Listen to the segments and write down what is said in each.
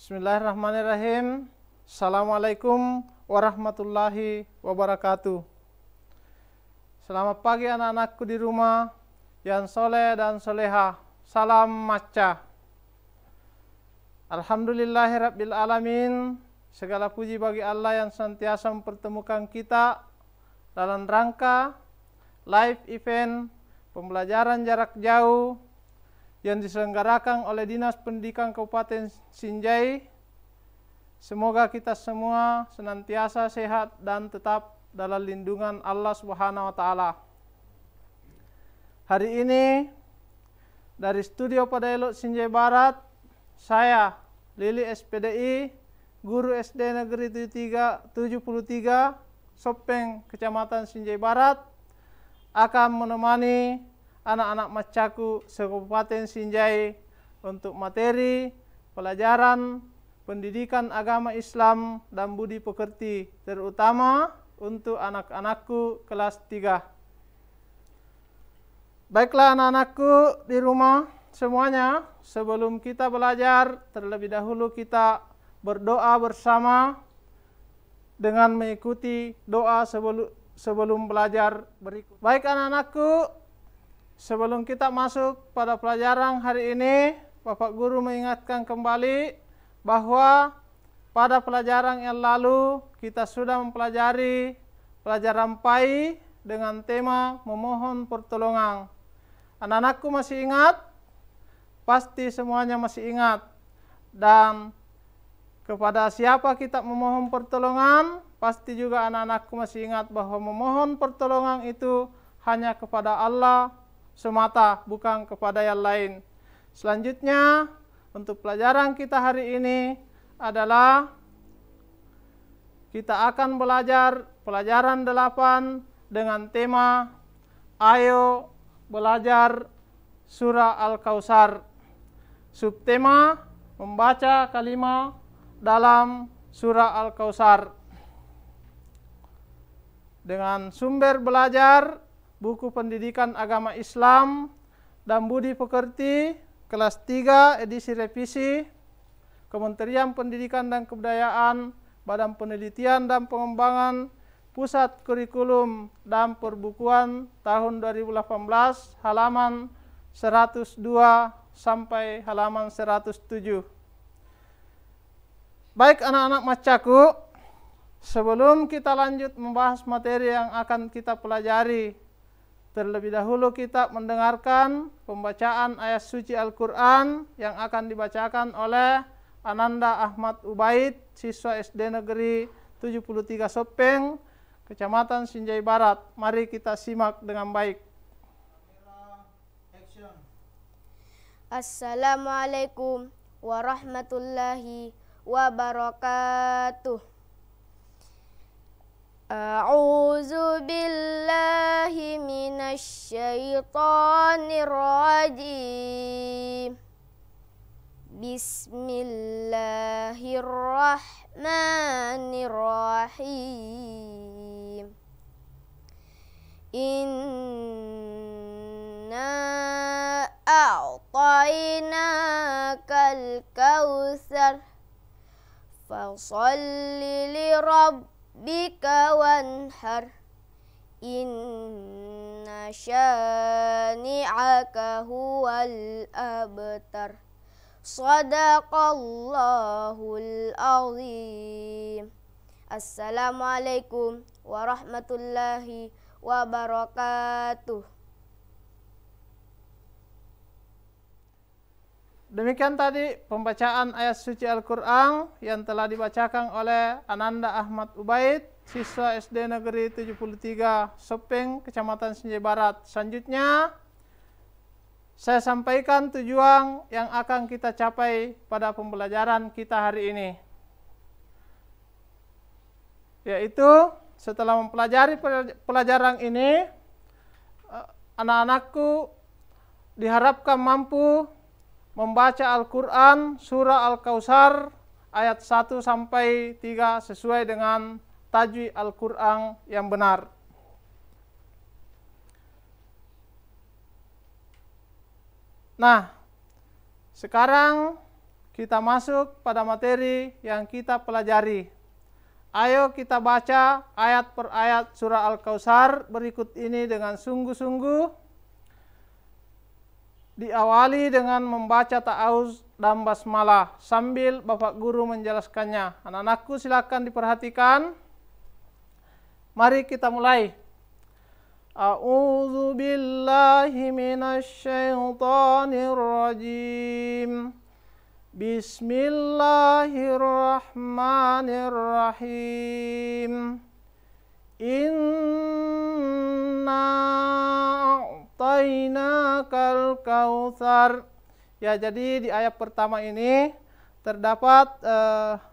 Bismillahirrahmanirrahim. Assalamualaikum warahmatullahi wabarakatuh. Selamat pagi anak-anakku di rumah yang soleh dan soleha. Salam maca. Alhamdulillahirabbil alamin. Segala puji bagi Allah yang senantiasa mempertemukan kita dalam rangka live event pembelajaran jarak jauh yang diselenggarakan oleh Dinas Pendidikan Kabupaten Sinjai. Semoga kita semua senantiasa sehat dan tetap dalam lindungan Allah Subhanahu wa taala. Hari ini dari studio Padaelok Sinjai Barat, saya Lili SPDI, guru SD Negeri 73 Sopeng, Kecamatan Sinjai Barat, akan menemani anak-anak macaku se-Kabupaten Sinjai untuk materi pelajaran pendidikan agama Islam dan budi pekerti, terutama untuk anak-anakku kelas 3. Baiklah anak-anakku di rumah semuanya, sebelum kita belajar, terlebih dahulu kita berdoa bersama dengan mengikuti doa sebelum belajar berikut. Baik anak-anakku, sebelum kita masuk pada pelajaran hari ini, Bapak Guru mengingatkan kembali bahwa pada pelajaran yang lalu kita sudah mempelajari pelajaran PAI dengan tema memohon pertolongan. Anak-anakku masih ingat? Pasti semuanya masih ingat. Dan kepada siapa kita memohon pertolongan? Pasti juga anak-anakku masih ingat bahwa memohon pertolongan itu hanya kepada Allah semata, bukan kepada yang lain. Selanjutnya, untuk pelajaran kita hari ini adalah kita akan belajar pelajaran 8 dengan tema Ayo Belajar Surah Al-Kautsar. Subtema membaca kalimat dalam Surah Al-Kautsar. Dengan sumber belajar buku pendidikan agama Islam dan budi pekerti kelas 3 edisi revisi Kementerian Pendidikan dan Kebudayaan, Badan Penelitian dan Pengembangan, Pusat Kurikulum dan Perbukuan tahun 2018 halaman 102 sampai halaman 107. Baik anak-anak macaku, sebelum kita lanjut membahas materi yang akan kita pelajari, terlebih dahulu kita mendengarkan pembacaan ayat suci Al-Quran yang akan dibacakan oleh Ananda Ahmad Ubaid, siswa SD Negeri 73 Sopeng, Kecamatan Sinjai Barat. Mari kita simak dengan baik. Assalamualaikum warahmatullahi wabarakatuh. A'udzu billahi minasy syaithanir rajim. Bismillahirrahmanirrahim. Inna a'tainakal kautsar fasholli lirabbika wanhar, inna syani'aka huwal abtar. Shadaqallahul azim. Assalamualaikum warahmatullahi wabarakatuh. Demikian tadi pembacaan ayat suci Al-Quran yang telah dibacakan oleh Ananda Ahmad Ubaid, siswa SD Negeri 73 Sopeng, Kecamatan Sinjai Barat. Selanjutnya, saya sampaikan tujuan yang akan kita capai pada pembelajaran kita hari ini. Yaitu, setelah mempelajari pelajaran ini, anak-anakku diharapkan mampu membaca Al-Quran surah Al-Kautsar ayat 1 sampai 3 sesuai dengan tajwid Al-Quran yang benar. Nah, sekarang kita masuk pada materi yang kita pelajari. Ayo kita baca ayat per ayat surah Al-Kautsar berikut ini dengan sungguh-sungguh. Diawali dengan membaca ta'awuz dan basmalah sambil Bapak Guru menjelaskannya. Anak-anakku silakan diperhatikan. Mari kita mulai. A'udzu billahi minasyaitonir rajim. Bismillahirrahmanirrahim. Inna a'tainakal kautsar. Ya, jadi di ayat pertama ini terdapat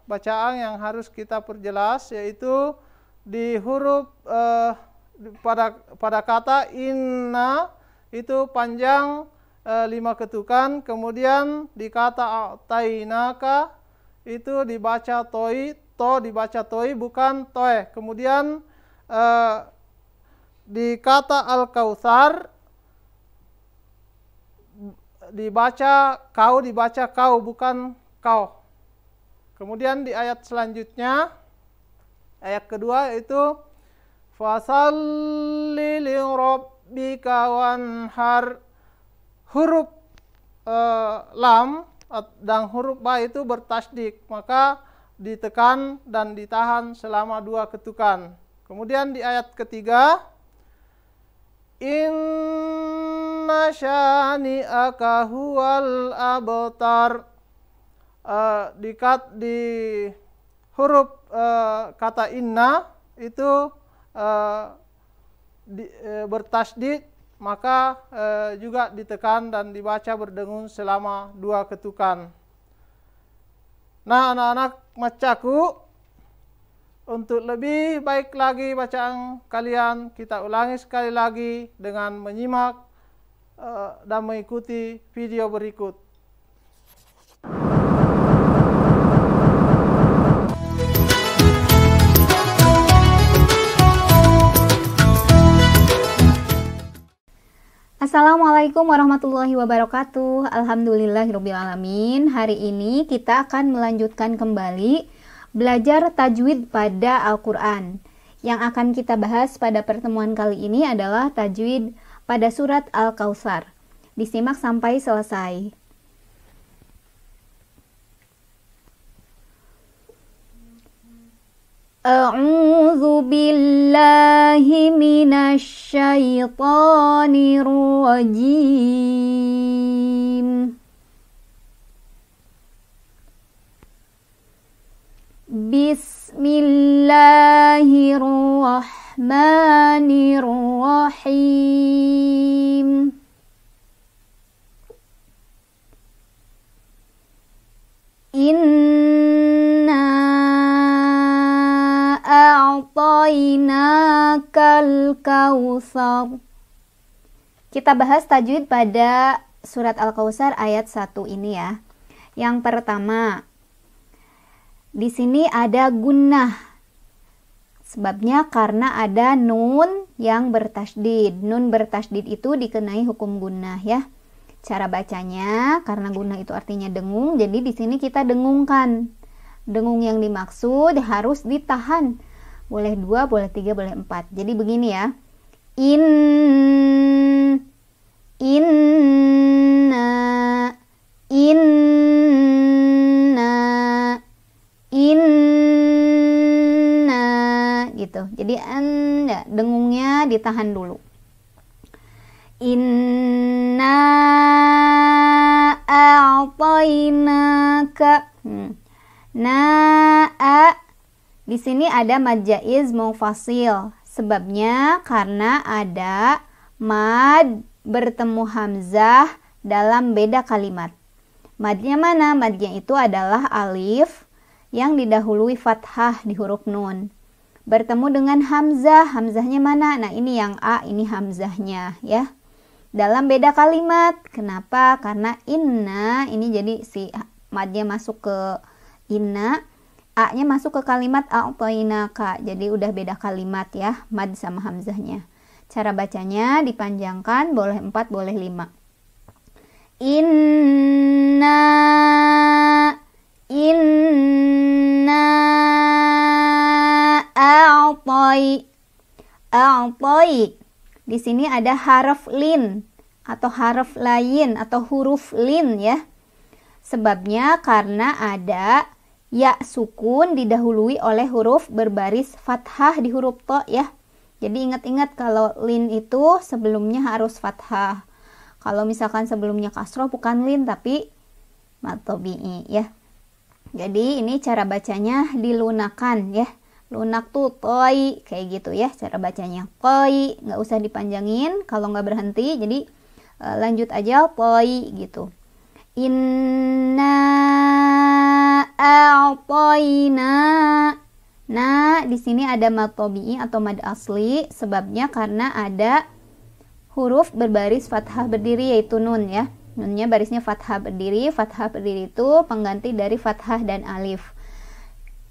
bacaan yang harus kita perjelas, yaitu di huruf pada kata inna itu panjang 5 ketukan, kemudian di kata a'tainaka itu dibaca toi, to dibaca toi bukan toe. Kemudian di kata al-kautsar dibaca kau bukan kau. Kemudian di ayat selanjutnya, ayat kedua itu fasalli li rabbika wanhar. Huruf lam dan huruf ba itu bertasdik, maka ditekan dan ditahan selama 2 ketukan. Kemudian di ayat ketiga, inna syani'aka huwal abtar. Di huruf kata inna itu bertasdid, maka juga ditekan dan dibaca berdengung selama 2 ketukan. Nah, anak-anak macaku, untuk lebih baik lagi bacaan kalian, kita ulangi sekali lagi dengan menyimak dan mengikuti video berikut. Assalamualaikum warahmatullahi wabarakatuh. Alhamdulillahirrabbilalamin. Hari ini kita akan melanjutkan kembali belajar tajwid pada Al-Quran. Yang akan kita bahas pada pertemuan kali ini adalah tajwid pada surat Al-Kautsar. Disimak sampai selesai. A'udzu billahi minasy syaithanir rajim. Bismillahirrahmanirrahim. A'tainakal kautsar. Kita bahas tajwid pada surat Al-Kautsar ayat 1 ini ya. Yang pertama, di sini ada gunnah. Sebabnya karena ada nun yang bertasydid. Nun bertasydid itu dikenai hukum gunnah ya. Cara bacanya, karena gunnah itu artinya dengung, jadi di sini kita dengungkan. Dengung yang dimaksud harus ditahan. Boleh 2, boleh 3, boleh 4. Jadi begini ya. Inna gitu. Jadi anda dengungnya ditahan dulu. Inna a'tainaka. Di sini ada mad jaiz mufasil. Sebabnya karena ada mad bertemu hamzah dalam beda kalimat. Madnya mana? Madnya itu adalah alif yang didahului fathah di huruf nun. Bertemu dengan hamzah. Hamzahnya mana? Nah, ini yang A, ini hamzahnya ya. Dalam beda kalimat. Kenapa? Karena inna ini jadi si madnya masuk ke inna, A-nya masuk ke kalimat a'tainaka. Jadi udah beda kalimat ya, mad sama hamzahnya. Cara bacanya dipanjangkan, boleh 4, boleh 5. Inna a'tai. Di sini ada haraf lin atau haraf lain atau huruf lin ya. Sebabnya karena ada ya sukun didahului oleh huruf berbaris fathah di huruf to ya. Jadi ingat-ingat kalau lin itu sebelumnya harus fathah. Kalau misalkan sebelumnya kasroh bukan lin tapi mad tabi'i ya. Jadi ini cara bacanya dilunakan ya. Lunak tuh toi kayak gitu ya cara bacanya. Toi, nggak usah dipanjangin kalau nggak berhenti. Jadi lanjut aja toi gitu. Inna a'tayna. Nah, di sini ada mad tabi'i atau mad asli sebabnya karena ada huruf berbaris fathah berdiri yaitu nun ya. Nunnya barisnya fathah berdiri. Fathah berdiri itu pengganti dari fathah dan alif.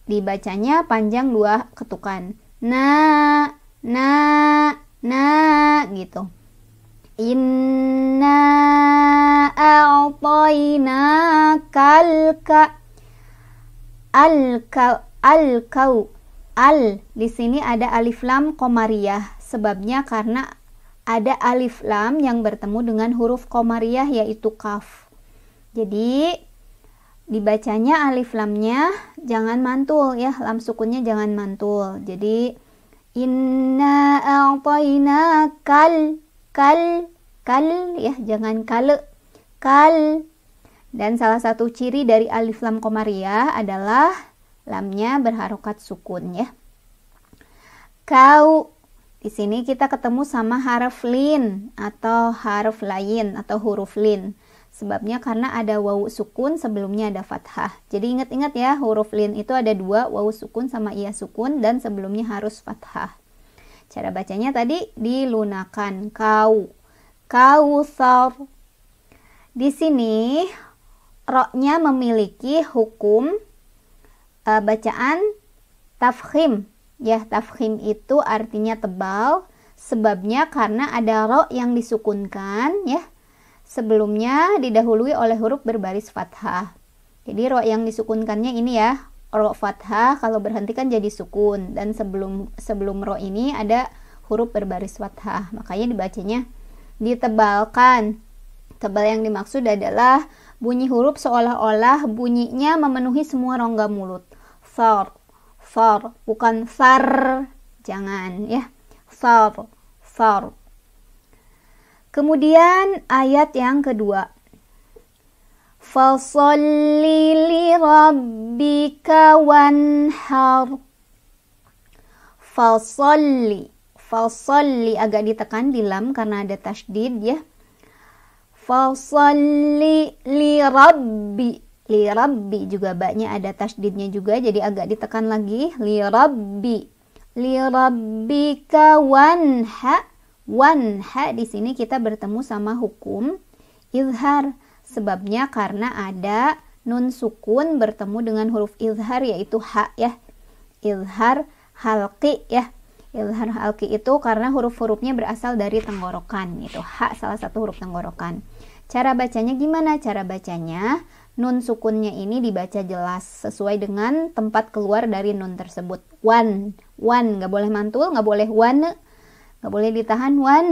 Dibacanya panjang 2 ketukan. Na gitu. Inna a'tayna kalka al di sini ada alif lam qamariyah. Sebabnya karena ada alif lam yang bertemu dengan huruf qamariyah yaitu kaf. Jadi dibacanya alif lamnya jangan mantul ya, lam sukunnya jangan mantul. Jadi inna a'tayna kal ya, jangan kal. Dan salah satu ciri dari alif lam qamariyah adalah lamnya berharokat sukun ya. Kau. Di sini kita ketemu sama haraf lin atau haraf lain atau huruf lin. Sebabnya karena ada wawu sukun sebelumnya ada fathah. Jadi ingat-ingat ya, huruf lin itu ada 2, wawu sukun sama iya sukun dan sebelumnya harus fathah. Cara bacanya tadi dilunakan. Kautsar. Di sini ro-nya memiliki hukum bacaan tafkhim. Ya, tafkhim itu artinya tebal. Sebabnya karena ada ro yang disukunkan ya. Sebelumnya didahului oleh huruf berbaris fathah. Jadi ro yang disukunkannya ini ya, ro fathah, kalau berhenti kan jadi sukun. Dan sebelum ro ini ada huruf berbaris fathah. Makanya dibacanya ditebalkan. Tebal yang dimaksud adalah bunyi huruf seolah-olah bunyinya memenuhi semua rongga mulut. Sar, bukan sar. Jangan ya. Sar. Kemudian ayat yang kedua. Fasholli li rabbika wanhar. Fasholli agak ditekan di lam karena ada tasydid ya. Fasholli li rabbi juga baknya ada tasydidnya juga jadi agak ditekan lagi. Li rabbika wanha di sini kita bertemu sama hukum izhar. Sebabnya karena ada nun sukun bertemu dengan huruf izhar yaitu ha ya. Izhar halqi ya. Izhar halqi itu karena huruf-hurufnya berasal dari tenggorokan. Itu ha salah satu huruf tenggorokan. Cara bacanya gimana? Cara bacanya nun sukunnya ini dibaca jelas sesuai dengan tempat keluar dari nun tersebut. Wan, nggak boleh mantul, nggak boleh wan. Gak boleh ditahan wan,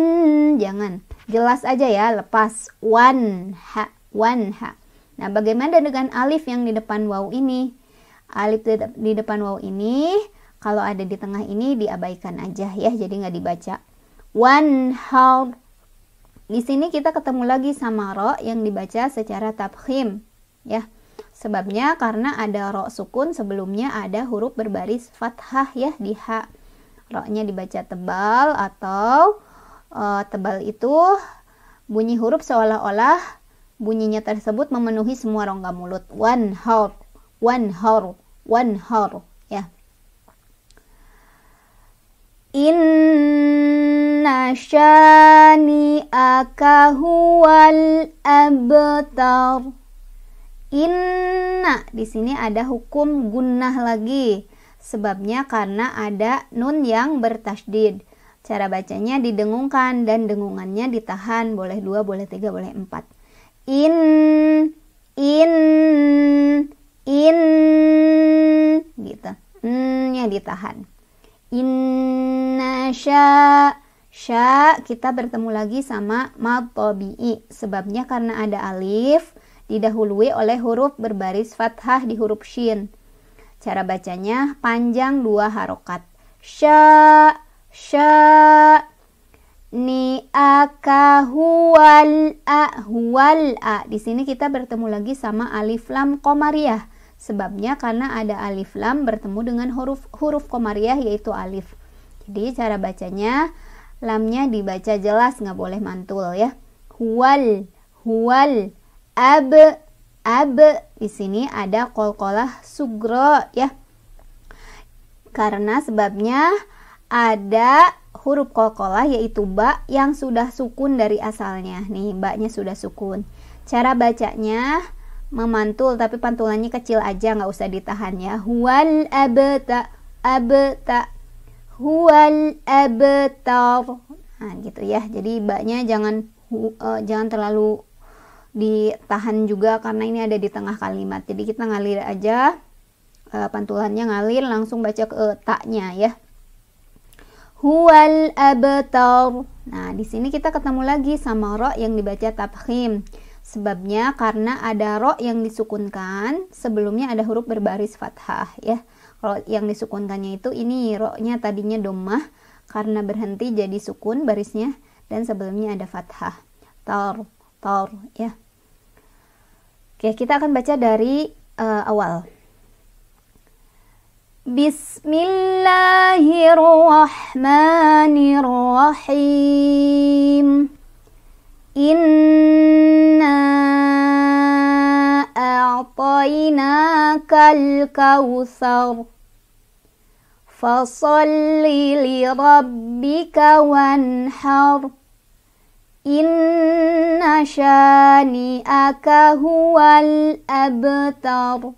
jangan. Jelas aja ya, lepas. Wanha. Nah, bagaimana dengan alif yang di depan waw ini? Alif di depan waw ini, kalau ada di tengah ini diabaikan aja ya, jadi nggak dibaca. Wanhar. Di sini kita ketemu lagi sama ro yang dibaca secara tafkhim ya. Sebabnya karena ada ro sukun sebelumnya ada huruf berbaris fathah ya di ha. Ro-nya dibaca tebal atau tebal itu bunyi huruf seolah-olah bunyinya tersebut memenuhi semua rongga mulut. Wanhar ya. Inna syani'aka huwal abtar. Inna di sini ada hukum gunnah lagi. Sebabnya karena ada nun yang bertasydid. Cara bacanya didengungkan dan dengungannya ditahan. Boleh 2, boleh 3, boleh 4. In gitu. Nya ditahan. Inna sya kita bertemu lagi sama mad tabi'i. Sebabnya karena ada alif didahului oleh huruf berbaris fathah di huruf shin. Cara bacanya panjang 2 harokat. Sya ni aka huwal a. Di sini kita bertemu lagi sama alif lam qamariyah. Sebabnya karena ada alif lam bertemu dengan huruf qamariyah yaitu alif. Jadi cara bacanya lamnya dibaca jelas, nggak boleh mantul ya. Huwal ab. Di sini ada qalqalah sugro ya. Karena sebabnya ada huruf qalqalah yaitu ba yang sudah sukun dari asalnya. Nih, ba-nya sudah sukun. Cara bacanya memantul tapi pantulannya kecil aja, nggak usah ditahan ya. Huwal abta. Huwal abtar. Nah, gitu ya. Jadi ba-nya jangan terlalu ditahan juga karena ini ada di tengah kalimat. Jadi kita ngalir aja, pantulannya ngalir, langsung baca ke ta-nya ya. Huwal abtar. Nah, di sini kita ketemu lagi sama ro yang dibaca tafkhim. Sebabnya karena ada ro yang disukunkan, sebelumnya ada huruf berbaris fathah ya. Kalau yang disukunkannya itu ini ro-nya tadinya dhammah karena berhenti jadi sukun barisnya dan sebelumnya ada fathah. Tar ya. Oke, kita akan baca dari awal. Bismillahirrahmanirrahim. Inna a'tainakal kautsar. Fasalli li rabbika wanhar. Inna syani'aka huwal abtar.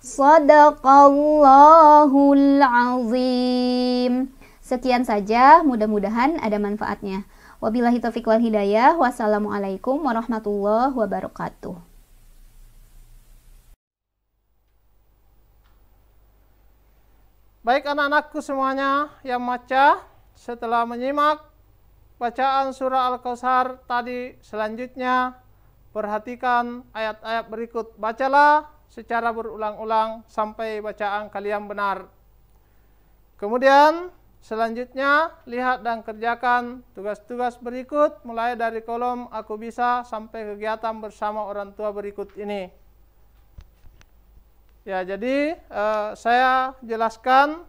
Shadaqallahul azim. Sekian saja, mudah-mudahan ada manfaatnya. Wabillahi taufiq wal hidayah. Wassalamualaikum warahmatullahi wabarakatuh. Baik anak-anakku semuanya yang baca, setelah menyimak bacaan surah Al-Kautsar tadi, selanjutnya perhatikan ayat-ayat berikut. Bacalah secara berulang-ulang sampai bacaan kalian benar. Kemudian selanjutnya lihat dan kerjakan tugas-tugas berikut mulai dari kolom aku bisa sampai kegiatan bersama orang tua berikut ini. Ya, jadi saya jelaskan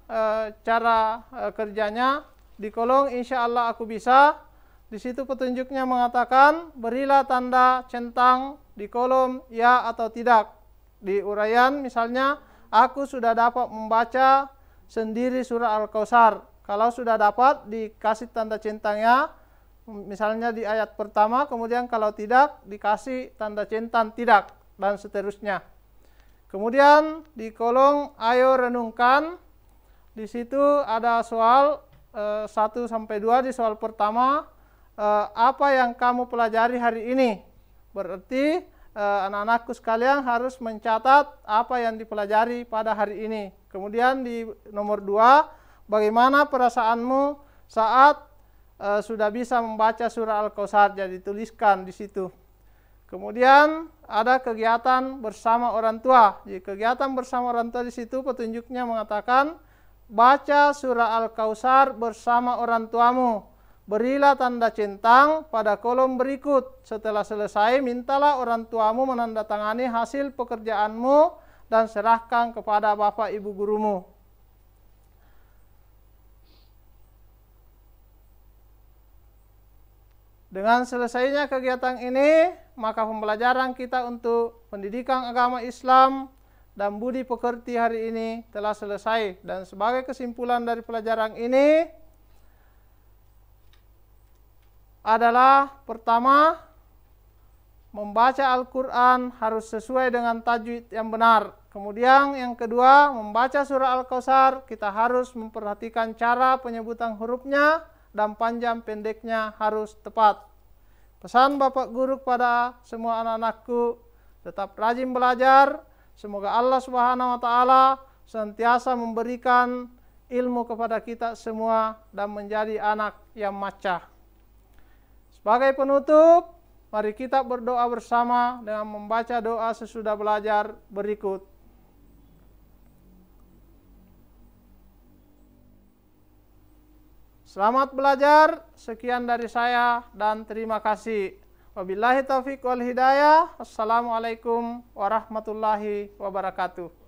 cara kerjanya di kolom insya Allah aku bisa. Di situ petunjuknya mengatakan berilah tanda centang di kolom ya atau tidak. Di uraian misalnya aku sudah dapat membaca sendiri surah Al-Kautsar. Kalau sudah dapat dikasih tanda centangnya misalnya di ayat pertama, kemudian kalau tidak dikasih tanda centang tidak dan seterusnya. Kemudian di kolom ayo renungkan, di situ ada soal 1-2. Di soal pertama, apa yang kamu pelajari hari ini? Berarti anak-anakku sekalian harus mencatat apa yang dipelajari pada hari ini. Kemudian di nomor 2, bagaimana perasaanmu saat sudah bisa membaca surah Al-Kautsar? Jadi tuliskan di situ. Kemudian ada kegiatan bersama orang tua. Jadi kegiatan bersama orang tua di situ petunjuknya mengatakan baca surah Al-Kautsar bersama orang tuamu. Berilah tanda centang pada kolom berikut. Setelah selesai, mintalah orang tuamu menandatangani hasil pekerjaanmu dan serahkan kepada bapak ibu gurumu. Dengan selesainya kegiatan ini, maka pembelajaran kita untuk pendidikan agama Islam dan budi pekerti hari ini telah selesai. Dan sebagai kesimpulan dari pelajaran ini adalah pertama, membaca Al-Quran harus sesuai dengan tajwid yang benar. Kemudian yang kedua, membaca surah Al-Kautsar kita harus memperhatikan cara penyebutan hurufnya dan panjang pendeknya harus tepat. Pesan Bapak Guru kepada semua anak-anakku, tetap rajin belajar. Semoga Allah Subhanahu wa taala senantiasa memberikan ilmu kepada kita semua dan menjadi anak yang maca. Sebagai penutup, mari kita berdoa bersama dengan membaca doa sesudah belajar berikut. Selamat belajar, sekian dari saya dan terima kasih. Wabillahi taufiq wal hidayah. Assalamualaikum warahmatullahi wabarakatuh.